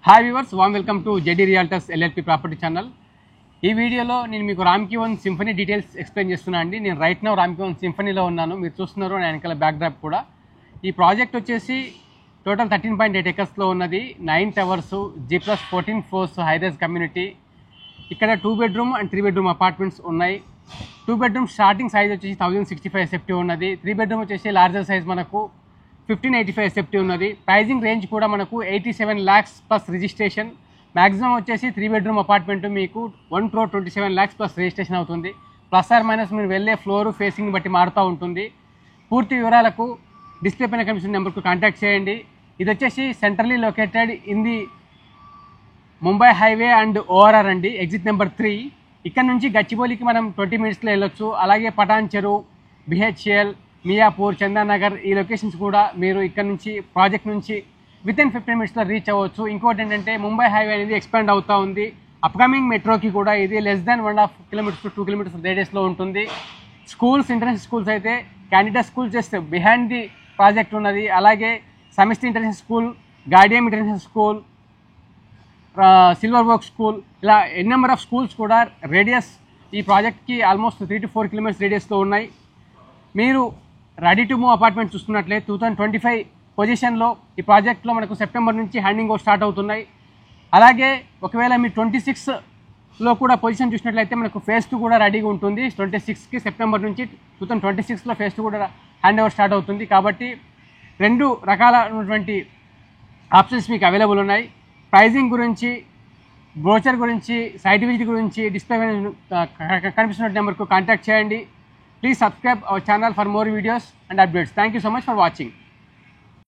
Hi viewers, warm welcome to JD realtors LLP property channel. ఈ వీడియోలో నేను మీకు Ramky one symphony details explain చేస్తున్నాను అండి. నేను రైట్ నౌ రామ్కీ వన్ సింఫనీలో ఉన్నాను. మీరు చూస్తున్నారు నా వెనకాల బ్యాక్ డ్రాప్ కూడా. ఈ ప్రాజెక్ట్ వచ్చేసి టోటల్ 13.8 acres ఉన్నది. 9 towers, G+14 floors high-rise community. ఇక్కడ 2 bedroom అండ్ 3 bedroom అపార్ట్మెంట్స్ ఉన్నాయి. 2 bedroom స్టార్టింగ్ సైజ్ వచ్చేసి 1065 SFT ఉన్నది. 3 bedroom వచ్చేసి లార్జర్ సైజ్ మనకు 1585 SFT ఉన్నది. ప్రైజింగ్ రేంజ్ కూడా మనకు 87 lakhs ప్లస్ రిజిస్ట్రేషన్. మ్యాక్సిమం వచ్చేసి 3 bedroom అపార్ట్మెంట్ మీకు 1,27 lakhs ప్లస్ రిజిస్ట్రేషన్ అవుతుంది. ప్లస్ ఆర్ మైనస్ మీరు వెళ్ళే ఫ్లోర్ ఫేసింగ్ బట్టి మారుతూ ఉంటుంది. పూర్తి వివరాలకు డిస్ప్లే పైన కనిపిస్తున్న నెంబర్కు కాంటాక్ట్ చేయండి. ఇది వచ్చేసి centrally located in the Mumbai highway and ORR అండి, ఎగ్జిట్ నెంబర్ 3. ఇక్కడ నుంచి గచ్చిబౌలికి మనం 20 minutesలో వెళ్ళొచ్చు. అలాగే పటాన్ చెరు, బిహెచ్ఎల్, మియాపూర్, చందానగర్ ఈ లొకేషన్స్ కూడా మీరు ఇక్కడ నుంచి ప్రాజెక్ట్ నుంచి వితిన్ 15 minutesలో రీచ్ అవ్వచ్చు. ఇంకోటి ఏంటంటే ముంబై హైవే అనేది ఎక్స్పాండ్ అవుతూ ఉంది. అప్కమింగ్ మెట్రోకి కూడా ఇది less than 1.5 kilometers to 2 kilometers రేడియస్లో ఉంటుంది. స్కూల్స్, ఇంటర్నేషనల్ స్కూల్స్ అయితే candidate school just behind the project ఉన్నది. అలాగే Samashti international school, Gaudium international school, Silver వర్క్ స్కూల్, ఇలా ఎన్ నెంబర్ ఆఫ్ స్కూల్స్ కూడా రేడియస్ ఈ ప్రాజెక్ట్కి ఆల్మోస్ట్ 3 to 4 kilometers రేడియస్లో ఉన్నాయి. మీరు రెడీ టు మూవ్ అపార్ట్మెంట్ చూస్తున్నట్లయితే 2025 పొజిషన్లో ఈ ప్రాజెక్ట్లో మనకు సెప్టెంబర్ నుంచి హ్యాండింగ్ ఓవర్ స్టార్ట్ అవుతున్నాయి. అలాగే ఒకవేళ మీరు 26లో కూడా పొజిషన్ చూసినట్లయితే మనకు ఫేజ్ 2 కూడా రెడీగా ఉంటుంది. 26కి సెప్టెంబర్ నుంచి 2026లో ఫేజ్ 2 కూడా హ్యాండ్ ఓవర్ స్టార్ట్ అవుతుంది. కాబట్టి 2 రకాలైనటువంటి ఆప్షన్స్ మీకు అవైలబుల్ ఉన్నాయి. ప్రైజింగ్ గురించి, బ్రోచర్ గురించి, సైట్ విజిట్ గురించి డిస్ప్లే కనిపిస్తున్న నెంబర్కు కాంటాక్ట్ చేయండి. Please subscribe our channel for more videos and updates. Thank you so much for watching.